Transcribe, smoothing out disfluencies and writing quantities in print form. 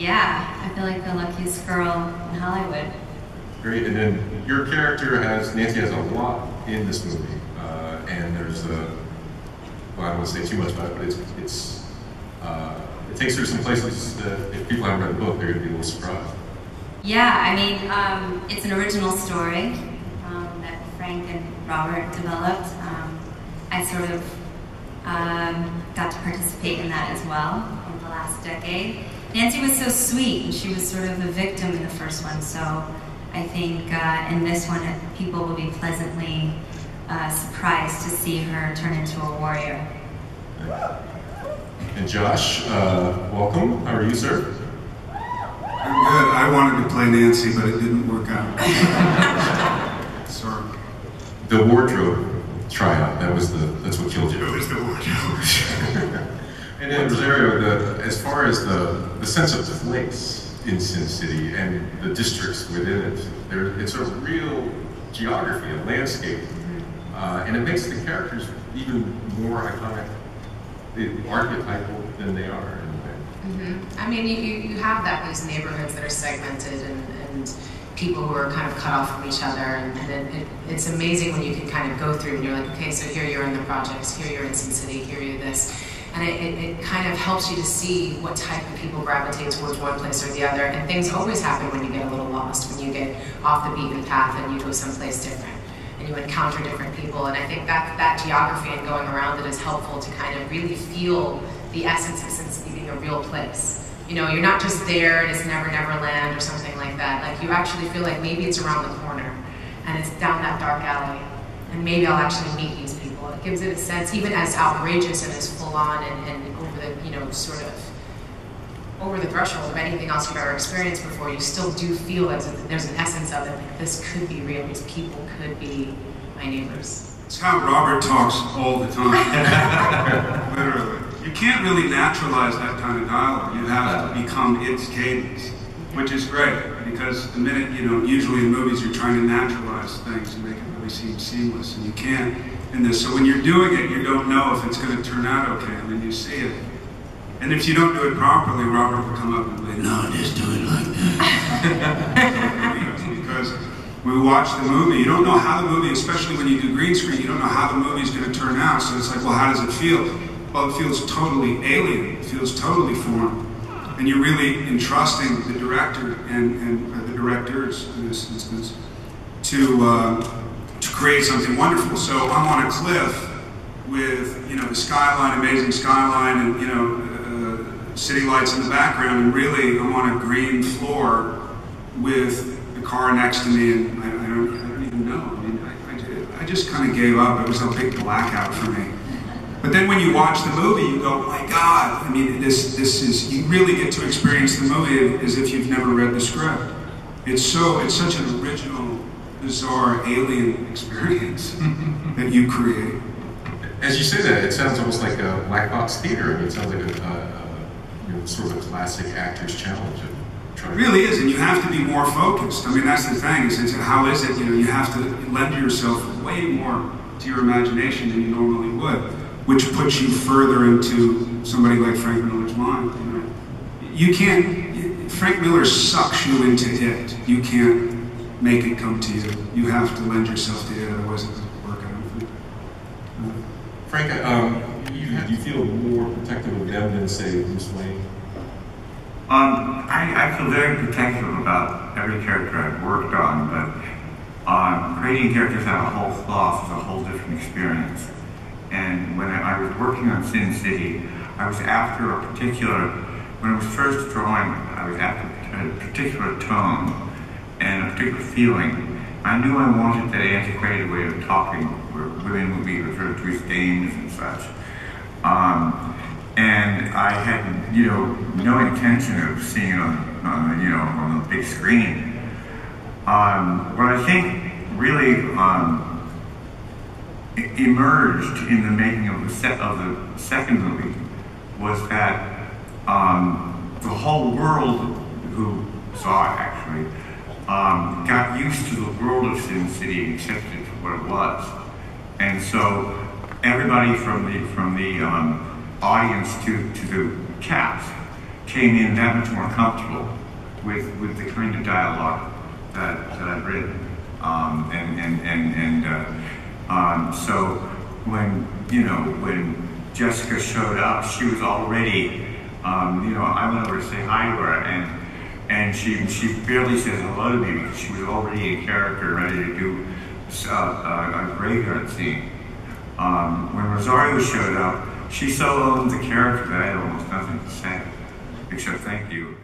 Yeah, I feel like the luckiest girl in Hollywood. Great, and then your character Nancy has a lot in this movie, and there's well, I don't want to say too much about it, but it takes her some places that if people haven't read the book, they're going to be a little surprised. Yeah, I mean, it's an original story that Frank and Robert developed. I sort of got to participate in that as well over the last decade. Nancy was so sweet, and she was sort of the victim in the first one, so I think in this one people will be pleasantly surprised to see her turn into a warrior. And Josh, welcome. How are you, sir? I'm good. I wanted to play Nancy, but it didn't work out. Sorry. The wardrobe tryout, that's what killed you. It was the wardrobe. And then Rosario, as far as the sense of place in Sin City and the districts within it, it's a real geography, a landscape, and it makes the characters even more iconic, archetypal than they are in a way. I mean, you have these neighborhoods that are segmented and people who are kind of cut off from each other, and it's amazing when you can kind of go through and you're like, okay, so here you're in the projects, here you're in Sin City, here you're this. And it kind of helps you to see what type of people gravitate towards one place or the other. And things always happen when you get a little lost, when you get off the beaten path and you go someplace different. And you encounter different people. And I think that geography and going around it is helpful to kind of really feel the essence of Sin City being a real place. You know, you're not just there and it's Never Never Land or something like that. Like, you actually feel like maybe it's around the corner and it's down that dark alley. And maybe I'll actually meet these people. It gives it a sense, even as outrageous and as full on and over the, you know, sort of over the threshold of anything else you've ever experienced before, you still do feel like there's an essence of it. Like, this could be real. These people could be my neighbors. It's how Robert talks all the time. Literally. You can't really naturalize that kind of dialogue. You have to become its cadence, which is great, because the minute, you know, usually in movies you're trying to naturalize things and make it really seem seamless, and you can't in this. So when you're doing it, you don't know if it's going to turn out okay, and then you see it. And if you don't do it properly, Robert will come up and say, no, just do it like that. Because when we watch the movie, you don't know how the movie, especially when you do green screen, you don't know how the movie's going to turn out. So it's like, well, how does it feel? Well, it feels totally alien. It feels totally foreign. And you're really entrusting the director and the directors, in this instance, to create something wonderful. So I'm on a cliff with, you know, the skyline, amazing skyline, and, you know, city lights in the background, and really I'm on a green floor with the car next to me, and I don't even know. I mean, I just kind of gave up. It was a big blackout for me. But then when you watch the movie, you go, oh my God, I mean, this is, you really get to experience the movie as if you've never read the script. It's such an original, bizarre, alien experience that you create. As you say that, it sounds almost like a black box theater. I mean, it sounds like you know, sort of a classic actor's challenge. It really is, and you have to be more focused. I mean, that's the thing, is how is it, you know, you have to lend yourself way more to your imagination than you normally would, which puts you further into somebody like Frank Miller's mind. You know, you can't. Frank Miller sucks you into it. You can't make it come to you. You have to lend yourself to it, otherwise it doesn't work. I don't think. Frank, do you feel more protective of them than, say, Bruce Wayne? I feel very protective about every character I've worked on, but creating characters out of whole cloth is a whole different experience. And when I was working on Sin City, I was after a particular, when I was first drawing, I was after a particular tone and a particular feeling. I knew I wanted that antiquated way of talking where women would be referred to as dames and such. And I had, you know, no intention of seeing it on the big screen. What I think really emerged in the making of the second movie was that the whole world who saw it actually got used to the world of Sin City and accepted it for what it was. And so everybody from the audience to the cast came in that much more comfortable with the kind of dialogue that I've written. So when Jessica showed up, she was already, I went over to say hi to her, and she barely said hello to me because she was already in character, ready to do a graveyard scene. When Rosario showed up, she so owned the character that I had almost nothing to say, except thank you.